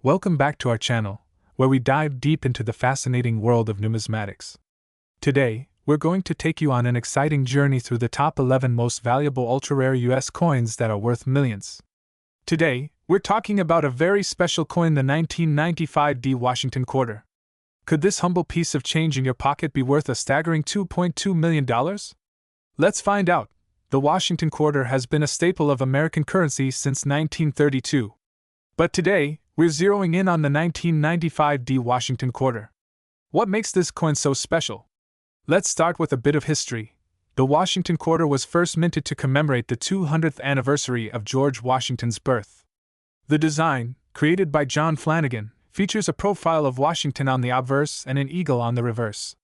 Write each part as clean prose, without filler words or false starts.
Welcome back to our channel, where we dive deep into the fascinating world of numismatics. Today, we're going to take you on an exciting journey through the top 11 most valuable ultra-rare US coins that are worth millions. Today, we're talking about a very special coin, the 1995 D Washington quarter. Could this humble piece of change in your pocket be worth a staggering $2.2 million? Let's find out. The Washington quarter has been a staple of American currency since 1932. But today, we're zeroing in on the 1995 D Washington quarter. What makes this coin so special? Let's start with a bit of history. The Washington quarter was first minted to commemorate the 200th anniversary of George Washington's birth. The design, created by John Flanagan, features a profile of Washington on the obverse and an eagle on the reverse.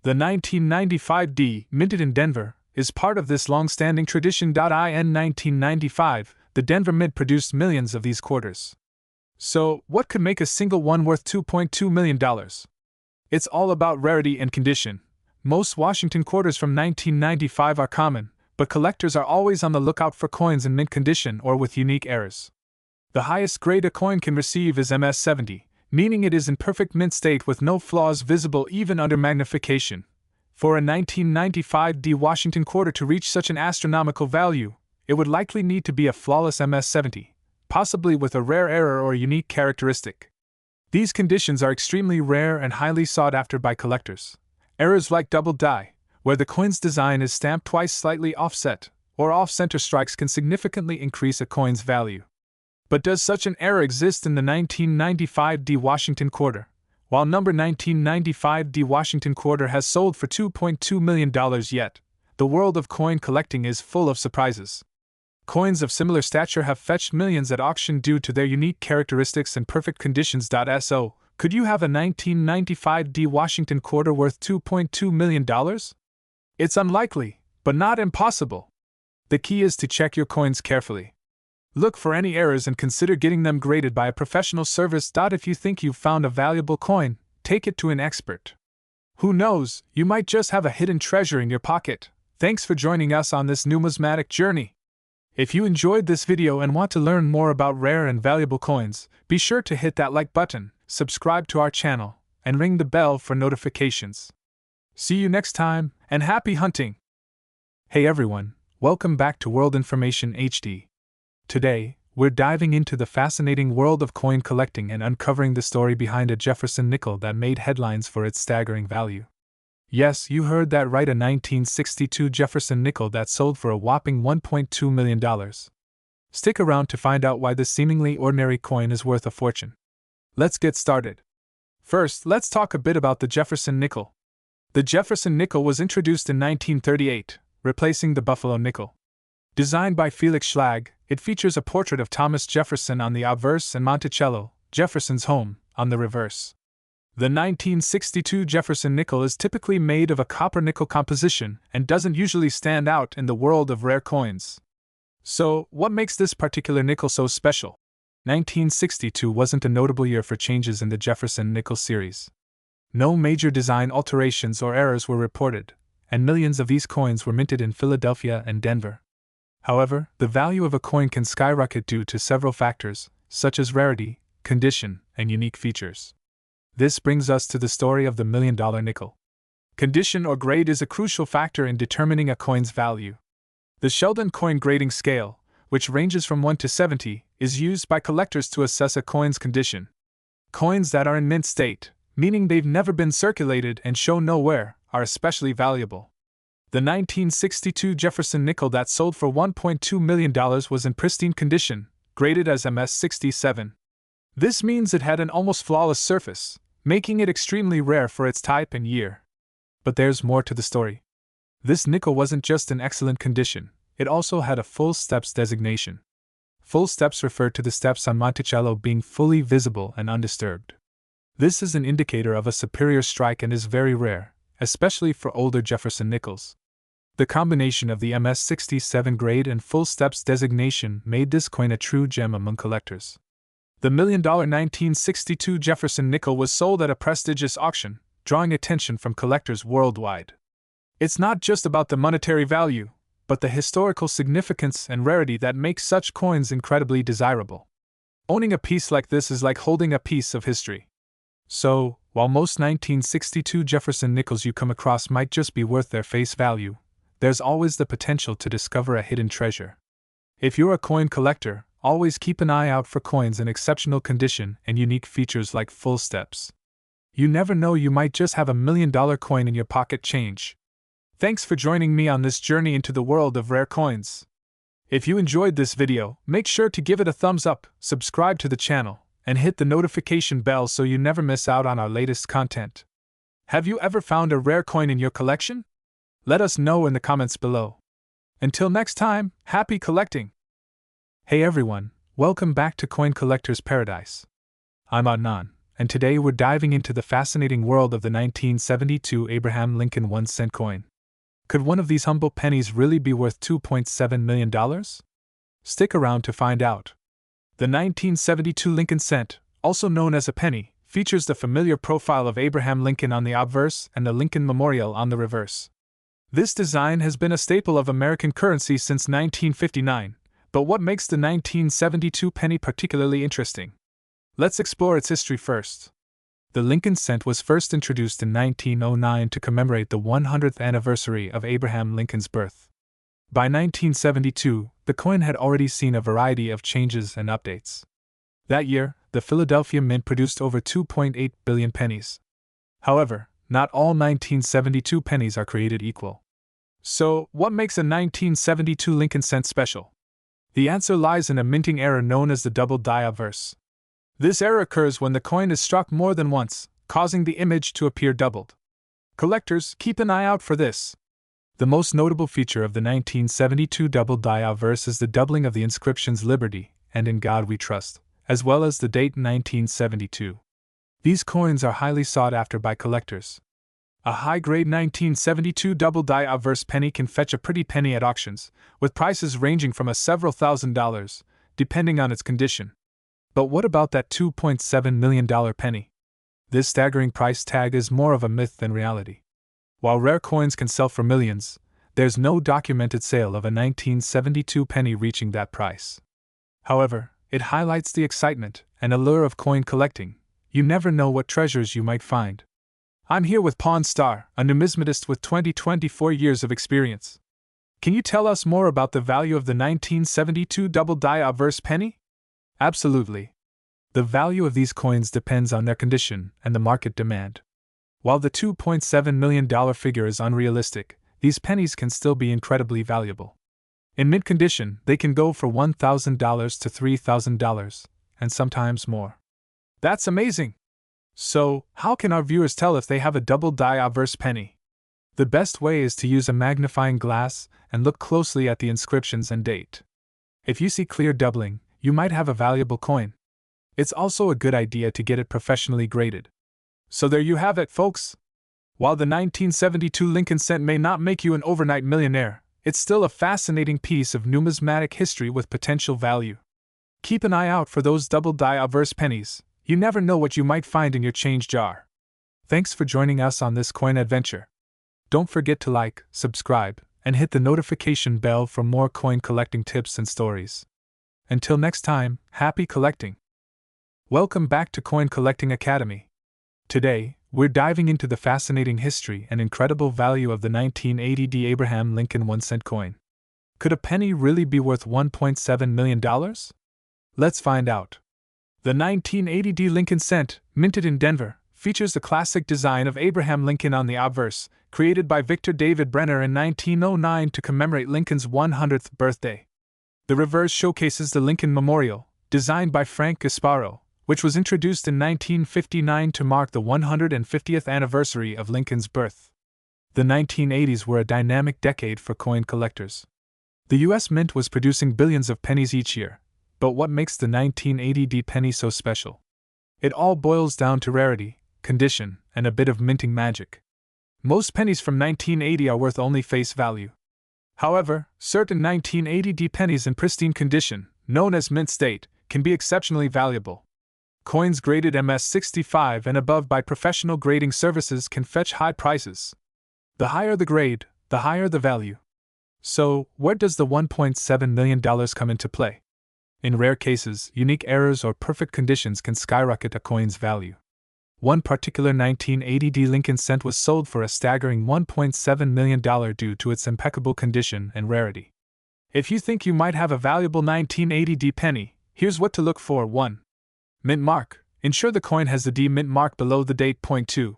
The 1995 D, minted in Denver, is part of this long-standing tradition. In 1995, the Denver Mint produced millions of these quarters. So, what could make a single one worth $2.2 million? It's all about rarity and condition. Most Washington quarters from 1995 are common, but collectors are always on the lookout for coins in mint condition or with unique errors. The highest grade a coin can receive is MS-70, meaning it is in perfect mint state with no flaws visible even under magnification. For a 1995 D Washington quarter to reach such an astronomical value, it would likely need to be a flawless MS-70, possibly with a rare error or unique characteristic. These conditions are extremely rare and highly sought after by collectors. Errors like double die, where the coin's design is stamped twice slightly offset, or off-center strikes can significantly increase a coin's value. But does such an error exist in the 1995 D Washington quarter? While number 1995 D Washington quarter has sold for $2.2 million yet, the world of coin collecting is full of surprises. Coins of similar stature have fetched millions at auction due to their unique characteristics and perfect conditions. So, could you have a 1995 D Washington quarter worth $2.2 million? It's unlikely, but not impossible. The key is to check your coins carefully. Look for any errors and consider getting them graded by a professional service. If you think you've found a valuable coin, take it to an expert. Who knows, you might just have a hidden treasure in your pocket. Thanks for joining us on this numismatic journey. If you enjoyed this video and want to learn more about rare and valuable coins, be sure to hit that like button, subscribe to our channel, and ring the bell for notifications. See you next time, and happy hunting! Hey everyone, welcome back to World Information HD. Today, we're diving into the fascinating world of coin collecting and uncovering the story behind a Jefferson nickel that made headlines for its staggering value. Yes, you heard that right, a 1962 Jefferson nickel that sold for a whopping $1.2 million. Stick around to find out why this seemingly ordinary coin is worth a fortune. Let's get started. First, let's talk a bit about the Jefferson nickel. The Jefferson nickel was introduced in 1938, replacing the Buffalo nickel. Designed by Felix Schlag, it features a portrait of Thomas Jefferson on the obverse and Monticello, Jefferson's home, on the reverse. The 1962 Jefferson nickel is typically made of a copper-nickel composition and doesn't usually stand out in the world of rare coins. So, what makes this particular nickel so special? 1962 wasn't a notable year for changes in the Jefferson nickel series. No major design alterations or errors were reported, and millions of these coins were minted in Philadelphia and Denver. However, the value of a coin can skyrocket due to several factors, such as rarity, condition, and unique features. This brings us to the story of the $1 million nickel. Condition or grade is a crucial factor in determining a coin's value. The Sheldon coin grading scale, which ranges from 1 to 70, is used by collectors to assess a coin's condition. Coins that are in mint state, meaning they've never been circulated and show no wear, are especially valuable. The 1962 Jefferson nickel that sold for $1.2 million was in pristine condition, graded as MS-67. This means it had an almost flawless surface, making it extremely rare for its type and year. But there's more to the story. This nickel wasn't just in excellent condition, it also had a full steps designation. Full steps refer to the steps on Monticello being fully visible and undisturbed. This is an indicator of a superior strike and is very rare, especially for older Jefferson nickels. The combination of the MS-67 grade and full steps designation made this coin a true gem among collectors. The $1 million 1962 Jefferson nickel was sold at a prestigious auction, drawing attention from collectors worldwide. It's not just about the monetary value, but the historical significance and rarity that makes such coins incredibly desirable. Owning a piece like this is like holding a piece of history. So, while most 1962 Jefferson nickels you come across might just be worth their face value, there's always the potential to discover a hidden treasure. If you're a coin collector, always keep an eye out for coins in exceptional condition and unique features like full steps. You never know, you might just have $1 million coin in your pocket change. Thanks for joining me on this journey into the world of rare coins. If you enjoyed this video, make sure to give it a thumbs up, subscribe to the channel, and hit the notification bell so you never miss out on our latest content. Have you ever found a rare coin in your collection? Let us know in the comments below. Until next time, happy collecting! Hey everyone, welcome back to Coin Collector's Paradise. I'm Adnan, and today we're diving into the fascinating world of the 1972 Abraham Lincoln 1-cent coin. Could one of these humble pennies really be worth $2.7 million? Stick around to find out. The 1972 Lincoln cent, also known as a penny, features the familiar profile of Abraham Lincoln on the obverse and the Lincoln Memorial on the reverse. This design has been a staple of American currency since 1959, but what makes the 1972 penny particularly interesting? Let's explore its history first. The Lincoln cent was first introduced in 1909 to commemorate the 100th anniversary of Abraham Lincoln's birth. By 1972, the coin had already seen a variety of changes and updates. That year, the Philadelphia Mint produced over 2.8 billion pennies. However, not all 1972 pennies are created equal. So, what makes a 1972 Lincoln cent special? The answer lies in a minting error known as the double die obverse. This error occurs when the coin is struck more than once, causing the image to appear doubled. Collectors, keep an eye out for this. The most notable feature of the 1972 double die obverse is the doubling of the inscriptions "Liberty" and "In God We Trust," as well as the date 1972. These coins are highly sought after by collectors. A high-grade 1972 double die obverse penny can fetch a pretty penny at auctions, with prices ranging from several $1,000s, depending on its condition. But what about that $2.7 million penny? This staggering price tag is more of a myth than reality. While rare coins can sell for millions, there's no documented sale of a 1972 penny reaching that price. However, it highlights the excitement and allure of coin collecting. You never know what treasures you might find. I'm here with Pawn Star, a numismatist with 24 years of experience. Can you tell us more about the value of the 1972 double die obverse penny? Absolutely. The value of these coins depends on their condition and the market demand. While the $2.7 million figure is unrealistic, these pennies can still be incredibly valuable. In mint condition, they can go for $1,000 to $3,000, and sometimes more. That's amazing! So, how can our viewers tell if they have a double die obverse penny? The best way is to use a magnifying glass and look closely at the inscriptions and date. If you see clear doubling, you might have a valuable coin. It's also a good idea to get it professionally graded. So there you have it, folks. While the 1972 Lincoln cent may not make you an overnight millionaire, it's still a fascinating piece of numismatic history with potential value. Keep an eye out for those double die obverse pennies. You never know what you might find in your change jar. Thanks for joining us on this coin adventure. Don't forget to like, subscribe, and hit the notification bell for more coin collecting tips and stories. Until next time, happy collecting! Welcome back to Coin Collecting Academy. Today, we're diving into the fascinating history and incredible value of the 1980 Abraham Lincoln 1-cent coin. Could a penny really be worth $1.7 million? Let's find out. The 1980 Lincoln cent, minted in Denver, features the classic design of Abraham Lincoln on the obverse, created by Victor David Brenner in 1909 to commemorate Lincoln's 100th birthday. The reverse showcases the Lincoln Memorial, designed by Frank Gasparo, which was introduced in 1959 to mark the 150th anniversary of Lincoln's birth. The 1980s were a dynamic decade for coin collectors. The U.S. Mint was producing billions of pennies each year, but what makes the 1980 penny so special? It all boils down to rarity, condition, and a bit of minting magic. Most pennies from 1980 are worth only face value. However, certain 1980 pennies in pristine condition, known as mint state, can be exceptionally valuable. Coins graded MS-65 and above by professional grading services can fetch high prices. The higher the grade, the higher the value. So, where does the $1.7 million come into play? In rare cases, unique errors or perfect conditions can skyrocket a coin's value. One particular 1980 Lincoln cent was sold for a staggering $1.7 million due to its impeccable condition and rarity. If you think you might have a valuable 1980 penny, here's what to look for. 1. Mint mark. Ensure the coin has the D mint mark below the date. 2.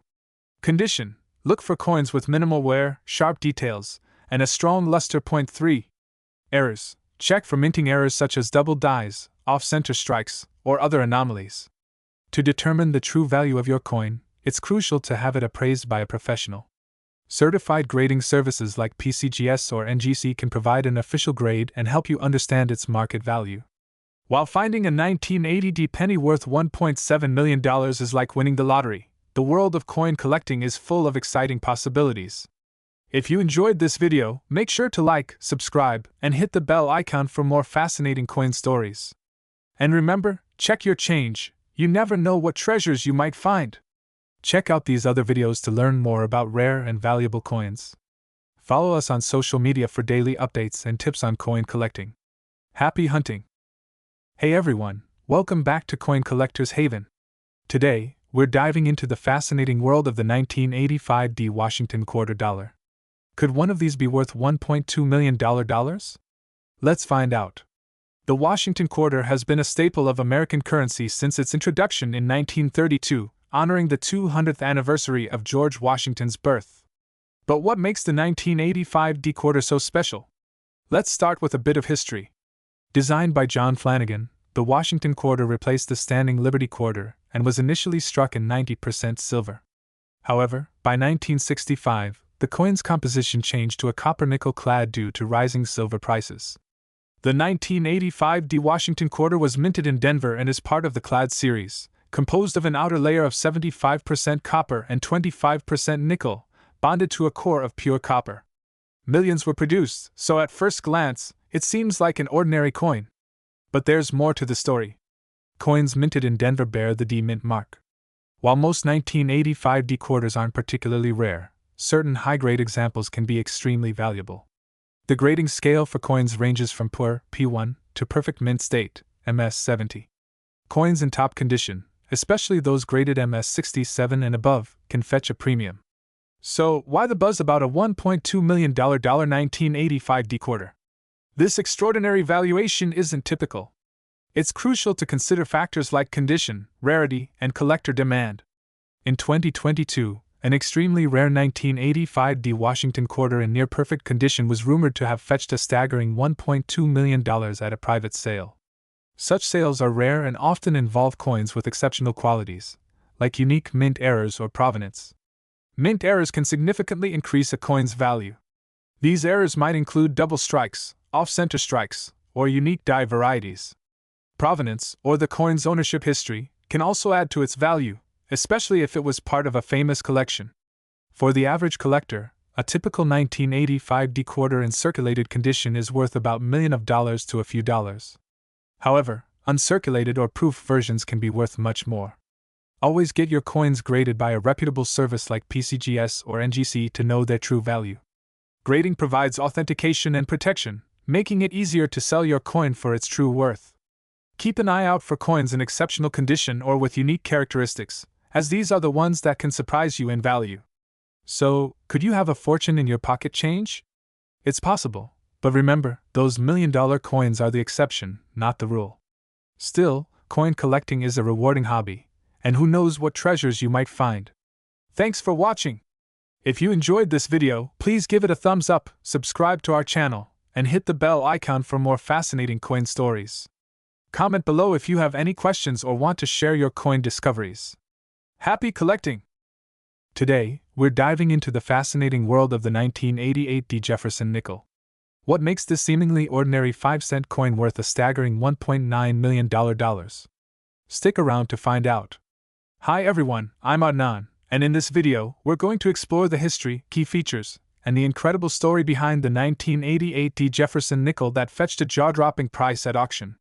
Condition. Look for coins with minimal wear, sharp details, and a strong luster. 3. Errors. Check for minting errors such as double dies, off-center strikes, or other anomalies. To determine the true value of your coin, it's crucial to have it appraised by a professional. Certified grading services like PCGS or NGC can provide an official grade and help you understand its market value. While finding a 1980 penny worth $1.7 million is like winning the lottery, the world of coin collecting is full of exciting possibilities. If you enjoyed this video, make sure to like, subscribe, and hit the bell icon for more fascinating coin stories. And remember, check your change. You never know what treasures you might find. Check out these other videos to learn more about rare and valuable coins. Follow us on social media for daily updates and tips on coin collecting. Happy hunting! Hey everyone, welcome back to Coin Collector's Haven. Today, we're diving into the fascinating world of the 1985 Washington quarter dollar. Could one of these be worth $1.2 million? Let's find out. The Washington quarter has been a staple of American currency since its introduction in 1932, honoring the 200th anniversary of George Washington's birth. But what makes the 1985 quarter so special? Let's start with a bit of history. Designed by John Flanagan, the Washington quarter replaced the standing Liberty quarter and was initially struck in 90% silver. However, by 1965, the coin's composition changed to a copper-nickel clad due to rising silver prices. The 1985 Washington quarter was minted in Denver and is part of the clad series, composed of an outer layer of 75% copper and 25% nickel, bonded to a core of pure copper. Millions were produced, so at first glance, it seems like an ordinary coin. But there's more to the story. Coins minted in Denver bear the D mint mark. While most 1985 quarters aren't particularly rare, certain high-grade examples can be extremely valuable. The grading scale for coins ranges from poor, P1, to perfect mint state, MS-70. Coins in top condition, especially those graded MS-67 and above, can fetch a premium. So, why the buzz about a $1.2 million 1985 quarter? This extraordinary valuation isn't typical. It's crucial to consider factors like condition, rarity, and collector demand. In 2022, an extremely rare 1985 Washington quarter in near-perfect condition was rumored to have fetched a staggering $1.2 million at a private sale. Such sales are rare and often involve coins with exceptional qualities, like unique mint errors or provenance. Mint errors can significantly increase a coin's value. These errors might include double strikes, off-center strikes, or unique die varieties. Provenance, or the coin's ownership history, can also add to its value, especially if it was part of a famous collection. For the average collector, a typical 1985 quarter in circulated condition is worth about $1 million to a few dollars. However, uncirculated or proof versions can be worth much more. Always get your coins graded by a reputable service like PCGS or NGC to know their true value. Grading provides authentication and protection, making it easier to sell your coin for its true worth. Keep an eye out for coins in exceptional condition or with unique characteristics, as these are the ones that can surprise you in value. So, could you have a fortune in your pocket change? It's possible, but remember, those $1 million coins are the exception, not the rule. Still, coin collecting is a rewarding hobby, and who knows what treasures you might find. Thanks for watching! If you enjoyed this video, please give it a thumbs up, subscribe to our channel, and hit the bell icon for more fascinating coin stories. Comment below if you have any questions or want to share your coin discoveries. Happy collecting! Today, we're diving into the fascinating world of the 1988 Jefferson nickel. What makes this seemingly ordinary 5-cent coin worth a staggering $1.9 million? Stick around to find out. Hi everyone, I'm Adnan, and in this video, we're going to explore the history, key features, and the incredible story behind the 1988 Jefferson nickel that fetched a jaw-dropping price at auction.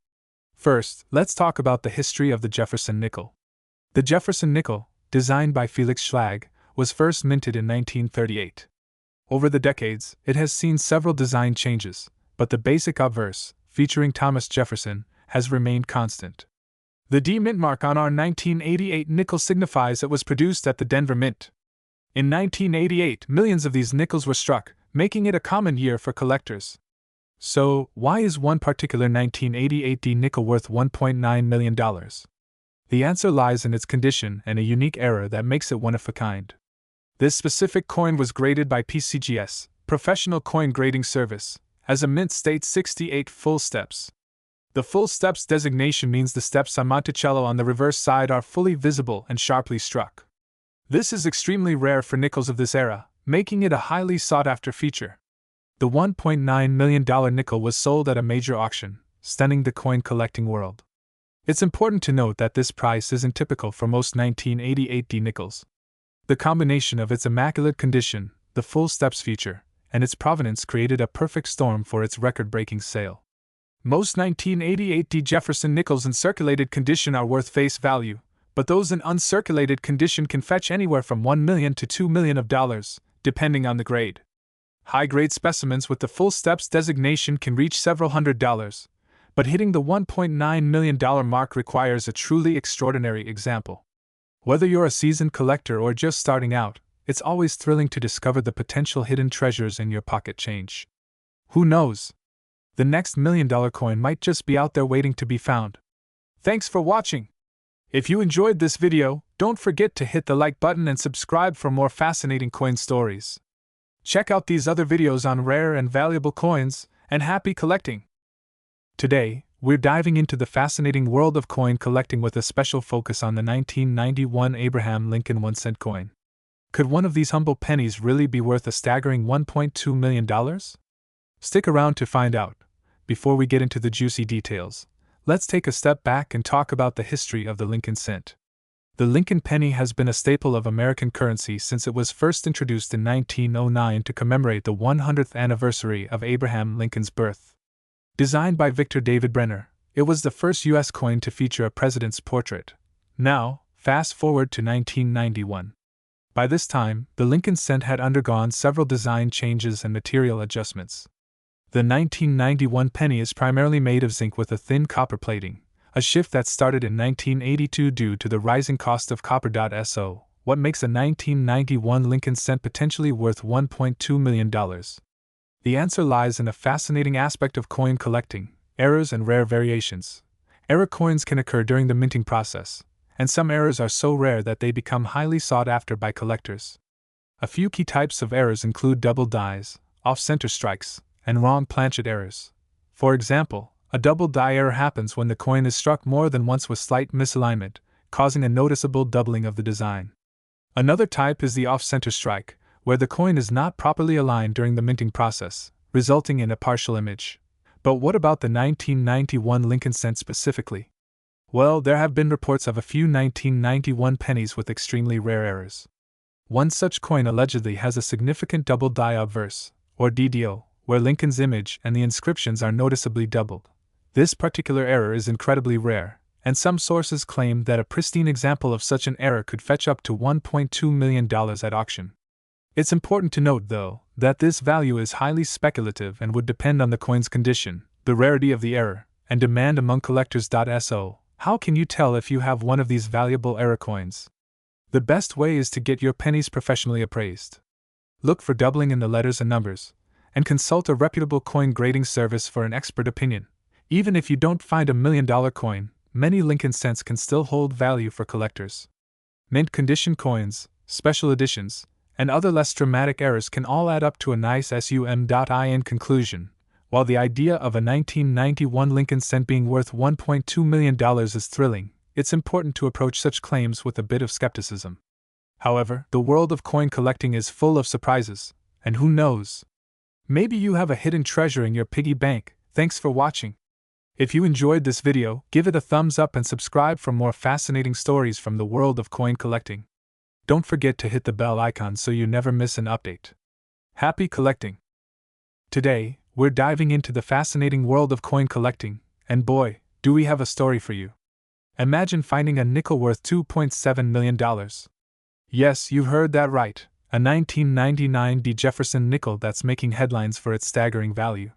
First, let's talk about the history of the Jefferson nickel. The Jefferson nickel, designed by Felix Schlag, was first minted in 1938. Over the decades, it has seen several design changes, but the basic obverse, featuring Thomas Jefferson, has remained constant. The D mint mark on our 1988 nickel signifies it was produced at the Denver Mint. In 1988, millions of these nickels were struck, making it a common year for collectors. So, why is one particular 1988 D nickel worth $1.9 million? The answer lies in its condition and a unique error that makes it one of a kind. This specific coin was graded by PCGS, Professional Coin Grading Service, as a mint state 68 full steps. The full steps designation means the steps on Monticello on the reverse side are fully visible and sharply struck. This is extremely rare for nickels of this era, making it a highly sought-after feature. The $1.9 million nickel was sold at a major auction, stunning the coin collecting world. It's important to note that this price isn't typical for most 1988 D nickels. The combination of its immaculate condition, the full steps feature, and its provenance created a perfect storm for its record-breaking sale. Most 1988 D Jefferson nickels in circulated condition are worth face value, but those in uncirculated condition can fetch anywhere from $1 million to $2 million, depending on the grade. High-grade specimens with the full steps designation can reach several $100s, but hitting the $1.9 million mark requires a truly extraordinary example. Whether you're a seasoned collector or just starting out, it's always thrilling to discover the potential hidden treasures in your pocket change. Who knows? The next $1 million coin might just be out there waiting to be found. Thanks for watching! If you enjoyed this video, don't forget to hit the like button and subscribe for more fascinating coin stories. Check out these other videos on rare and valuable coins, and happy collecting! Today, we're diving into the fascinating world of coin collecting with a special focus on the 1991 Abraham Lincoln 1-cent coin. Could one of these humble pennies really be worth a staggering $1.2 million? Stick around to find out. Before we get into the juicy details, let's take a step back and talk about the history of the Lincoln cent. The Lincoln penny has been a staple of American currency since it was first introduced in 1909 to commemorate the 100th anniversary of Abraham Lincoln's birth. Designed by Victor David Brenner, it was the first U.S. coin to feature a president's portrait. Now, fast forward to 1991. By this time, the Lincoln cent had undergone several design changes and material adjustments. The 1991 penny is primarily made of zinc with a thin copper plating, a shift that started in 1982 due to the rising cost of copper. So, what makes a 1991 Lincoln cent potentially worth $1.2 million? The answer lies in a fascinating aspect of coin collecting: errors and rare variations. Error coins can occur during the minting process, and some errors are so rare that they become highly sought after by collectors. A few key types of errors include double dies, off-center strikes, and wrong planchet errors. For example, a double die error happens when the coin is struck more than once with slight misalignment, causing a noticeable doubling of the design. Another type is the off-center strike, where the coin is not properly aligned during the minting process, resulting in a partial image. But what about the 1991 Lincoln cent specifically? Well, there have been reports of a few 1991 pennies with extremely rare errors. One such coin allegedly has a significant double die obverse, or DDO, where Lincoln's image and the inscriptions are noticeably doubled. This particular error is incredibly rare, and some sources claim that a pristine example of such an error could fetch up to $1.2 million at auction. It's important to note, though, that this value is highly speculative and would depend on the coin's condition, the rarity of the error, and demand among collectors. So, how can you tell if you have one of these valuable error coins? The best way is to get your pennies professionally appraised. Look for doubling in the letters and numbers, and consult a reputable coin grading service for an expert opinion. Even if you don't find a $1 million coin, many Lincoln cents can still hold value for collectors. Mint condition coins, special editions, and other less dramatic errors can all add up to a nice sum.in conclusion. While the idea of a 1991 Lincoln cent being worth $1.2 million is thrilling, it's important to approach such claims with a bit of skepticism. However, the world of coin collecting is full of surprises, and who knows? Maybe you have a hidden treasure in your piggy bank. Thanks for watching. If you enjoyed this video, give it a thumbs up and subscribe for more fascinating stories from the world of coin collecting. Don't forget to hit the bell icon so you never miss an update. Happy collecting! Today, we're diving into the fascinating world of coin collecting, and boy, do we have a story for you. Imagine finding a nickel worth $2.7 million. Yes, you heard that right, a 1999 D Jefferson nickel that's making headlines for its staggering value.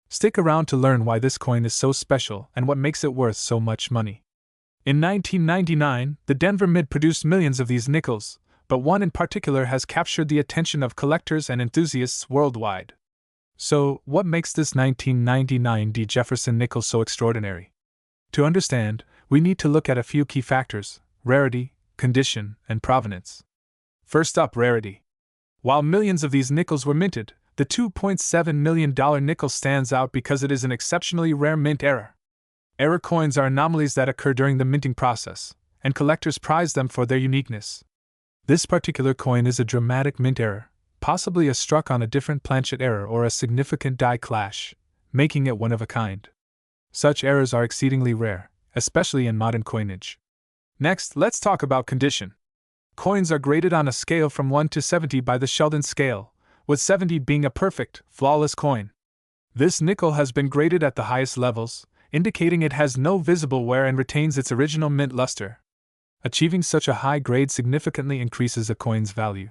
Stick around to learn why this coin is so special and what makes it worth so much money. In 1999, the Denver Mint produced millions of these nickels, but one in particular has captured the attention of collectors and enthusiasts worldwide. So, what makes this 1999 Jefferson nickel so extraordinary? To understand, we need to look at a few key factors: rarity, condition, and provenance. First up, rarity. While millions of these nickels were minted, the $2.7 million nickel stands out because it is an exceptionally rare mint error. Error coins are anomalies that occur during the minting process, and collectors prize them for their uniqueness. This particular coin is a dramatic mint error, possibly a struck on a different planchet error or a significant die clash, making it one of a kind. Such errors are exceedingly rare, especially in modern coinage. Next, let's talk about condition. Coins are graded on a scale from 1 to 70 by the Sheldon scale, with 70 being a perfect, flawless coin. This nickel has been graded at the highest levels, indicating it has no visible wear and retains its original mint luster. Achieving such a high grade significantly increases a coin's value.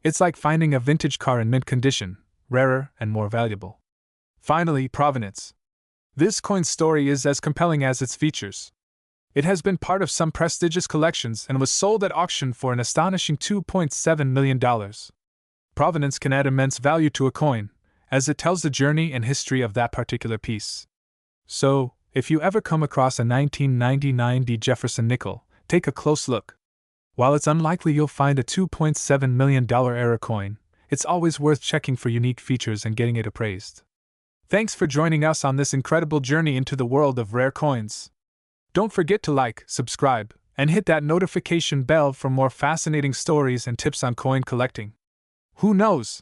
It's like finding a vintage car in mint condition, rarer and more valuable. Finally, provenance. This coin's story is as compelling as its features. It has been part of some prestigious collections and was sold at auction for an astonishing $2.7 million. Provenance can add immense value to a coin, as it tells the journey and history of that particular piece. So, if you ever come across a 1999 Jefferson nickel, take a close look. While it's unlikely you'll find a $2.7 million error coin, it's always worth checking for unique features and getting it appraised. Thanks for joining us on this incredible journey into the world of rare coins. Don't forget to like, subscribe, and hit that notification bell for more fascinating stories and tips on coin collecting. Who knows?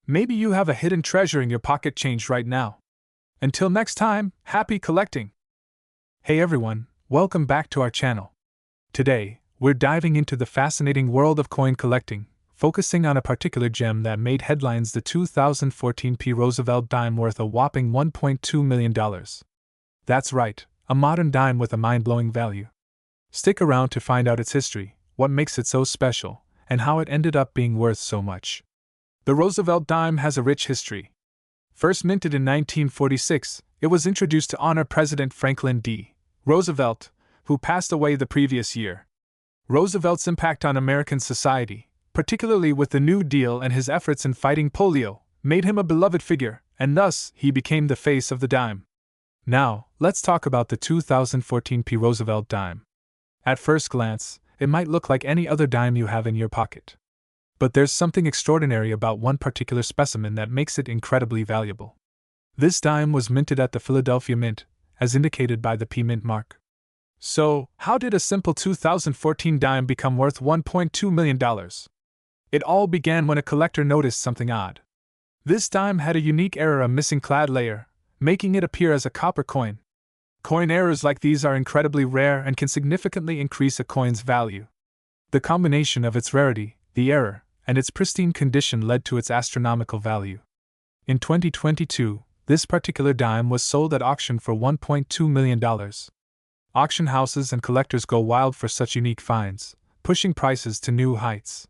Maybe you have a hidden treasure in your pocket change right now. Until next time, happy collecting! Hey everyone, welcome back to our channel. Today, we're diving into the fascinating world of coin collecting, focusing on a particular gem that made headlines: the 2014 Roosevelt dime worth a whopping $1.2 million. That's right, a modern dime with a mind-blowing value. Stick around to find out its history, what makes it so special, and how it ended up being worth so much. The Roosevelt dime has a rich history. First minted in 1946, it was introduced to honor President Franklin D. Roosevelt, who passed away the previous year. Roosevelt's impact on American society, particularly with the New Deal and his efforts in fighting polio, made him a beloved figure, and thus he became the face of the dime. Now, let's talk about the 2014 Roosevelt dime. At first glance, it might look like any other dime you have in your pocket. But there's something extraordinary about one particular specimen that makes it incredibly valuable. This dime was minted at the Philadelphia Mint, as indicated by the P Mint mark. So, how did a simple 2014 dime become worth $1.2 million? It all began when a collector noticed something odd. This dime had a unique error, a missing clad layer, making it appear as a copper coin. Coin errors like these are incredibly rare and can significantly increase a coin's value. The combination of its rarity, the error, and its pristine condition led to its astronomical value. In 2022, this particular dime was sold at auction for $1.2 million. Auction houses and collectors go wild for such unique finds, pushing prices to new heights.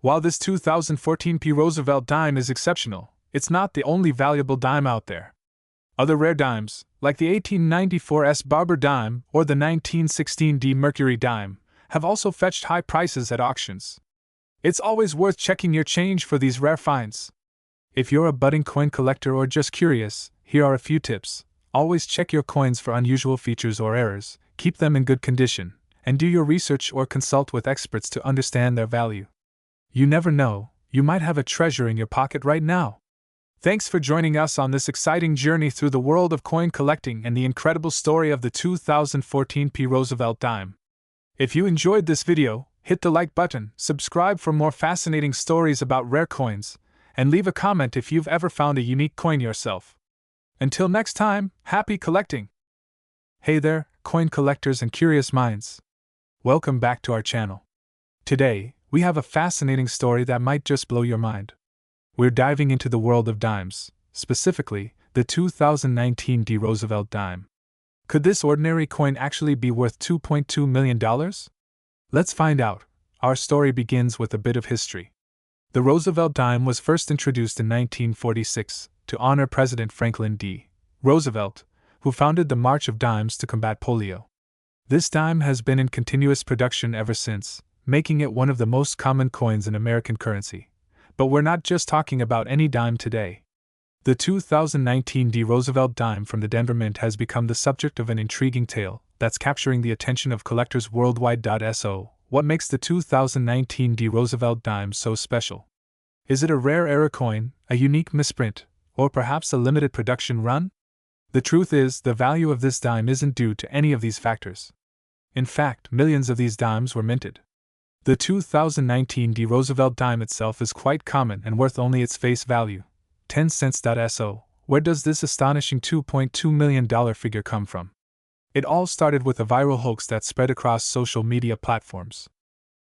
While this 2014 Roosevelt dime is exceptional, it's not the only valuable dime out there. Other rare dimes, like the 1894 S. Barber dime or the 1916 D. Mercury dime, have also fetched high prices at auctions. It's always worth checking your change for these rare finds. If you're a budding coin collector or just curious, here are a few tips. Always check your coins for unusual features or errors, keep them in good condition, and do your research or consult with experts to understand their value. You never know, you might have a treasure in your pocket right now. Thanks for joining us on this exciting journey through the world of coin collecting and the incredible story of the 2014 Roosevelt dime. If you enjoyed this video, hit the like button, subscribe for more fascinating stories about rare coins, and leave a comment if you've ever found a unique coin yourself. Until next time, happy collecting! Hey there, coin collectors and curious minds. Welcome back to our channel. Today, we have a fascinating story that might just blow your mind. We're diving into the world of dimes, specifically, the 2019 D. Roosevelt dime. Could this ordinary coin actually be worth $2.2 million? Let's find out. Our story begins with a bit of history. The Roosevelt dime was first introduced in 1946 to honor President Franklin D. Roosevelt, who founded the March of Dimes to combat polio. This dime has been in continuous production ever since, making it one of the most common coins in American currency. But we're not just talking about any dime today. The 2019 D. Roosevelt dime from the Denver Mint has become the subject of an intriguing tale that's capturing the attention of collectors worldwide. So, what makes the 2019 D. Roosevelt dime so special? Is it a rare era coin, a unique misprint, or perhaps a limited production run? The truth is, the value of this dime isn't due to any of these factors. In fact, millions of these dimes were minted. The 2019 D. Roosevelt dime itself is quite common and worth only its face value, 10 cents. So, where does this astonishing $2.2 million figure come from? It all started with a viral hoax that spread across social media platforms.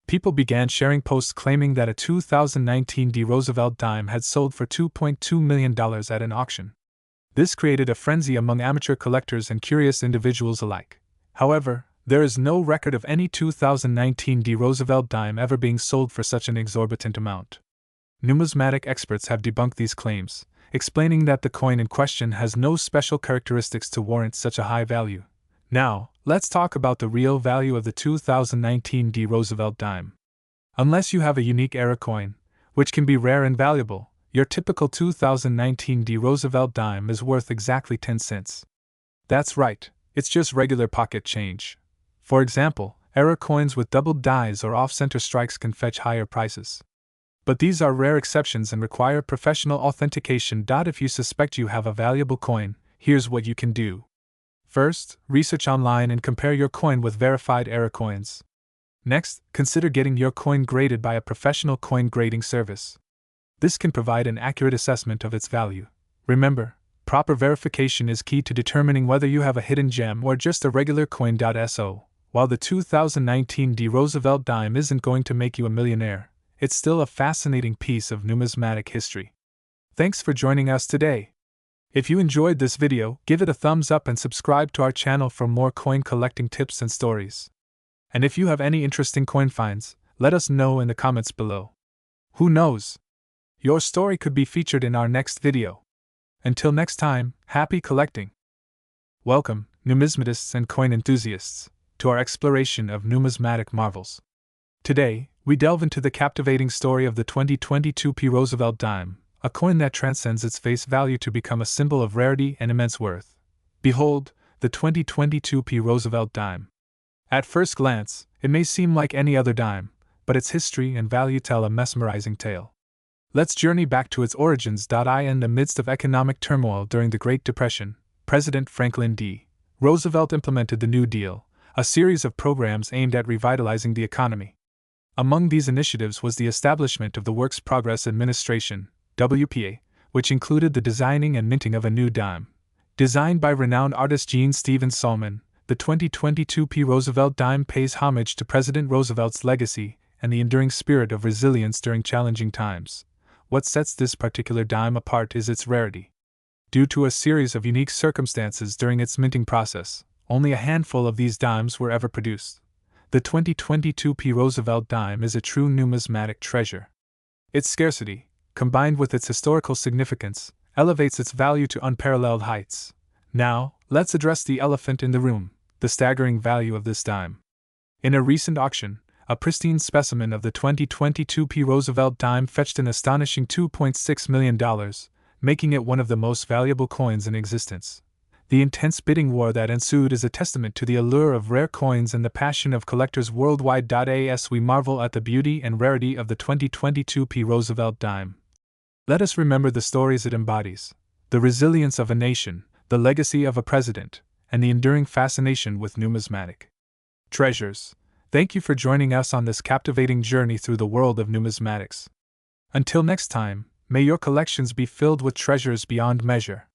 People began sharing posts claiming that a 2019 D. Roosevelt dime had sold for $2.2 million at an auction. This created a frenzy among amateur collectors and curious individuals alike. However, there is no record of any 2019 D. Roosevelt dime ever being sold for such an exorbitant amount. Numismatic experts have debunked these claims, explaining that the coin in question has no special characteristics to warrant such a high value. Now, let's talk about the real value of the 2019 D. Roosevelt dime. Unless you have a unique era coin, which can be rare and valuable, your typical 2019 D. Roosevelt dime is worth exactly 10 cents. That's right, it's just regular pocket change. For example, era coins with doubled dies or off-center strikes can fetch higher prices. But these are rare exceptions and require professional authentication. If you suspect you have a valuable coin, here's what you can do. First, research online and compare your coin with verified era coins. Next, consider getting your coin graded by a professional coin grading service. This can provide an accurate assessment of its value. Remember, proper verification is key to determining whether you have a hidden gem or just a regular coin. So, while the 2019 D. Roosevelt dime isn't going to make you a millionaire, it's still a fascinating piece of numismatic history. Thanks for joining us today. If you enjoyed this video, give it a thumbs up and subscribe to our channel for more coin collecting tips and stories. And if you have any interesting coin finds, let us know in the comments below. Who knows? Your story could be featured in our next video. Until next time, happy collecting! Welcome, numismatists and coin enthusiasts, to our exploration of numismatic marvels. Today, we delve into the captivating story of the 2022 P. Roosevelt dime, a coin that transcends its face value to become a symbol of rarity and immense worth. Behold, the 2022 P. Roosevelt dime. At first glance, it may seem like any other dime, but its history and value tell a mesmerizing tale. Let's journey back to its origins. In the midst of economic turmoil during the Great Depression, President Franklin D. Roosevelt implemented the New Deal, a series of programs aimed at revitalizing the economy. Among these initiatives was the establishment of the Works Progress Administration, WPA, which included the designing and minting of a new dime. Designed by renowned artist Jean Stephen Salmon, the 2022 P. Roosevelt dime pays homage to President Roosevelt's legacy and the enduring spirit of resilience during challenging times. What sets this particular dime apart is its rarity. Due to a series of unique circumstances during its minting process, only a handful of these dimes were ever produced. The 2022 P. Roosevelt dime is a true numismatic treasure. Its scarcity, combined with its historical significance, elevates its value to unparalleled heights. Now, let's address the elephant in the room, the staggering value of this dime. In a recent auction, a pristine specimen of the 2022 P. Roosevelt dime fetched an astonishing $2.6 million, making it one of the most valuable coins in existence. The intense bidding war that ensued is a testament to the allure of rare coins and the passion of collectors worldwide. As we marvel at the beauty and rarity of the 2022 P. Roosevelt dime, let us remember the stories it embodies: the resilience of a nation, the legacy of a president, and the enduring fascination with numismatic treasures. Thank you for joining us on this captivating journey through the world of numismatics. Until next time, may your collections be filled with treasures beyond measure.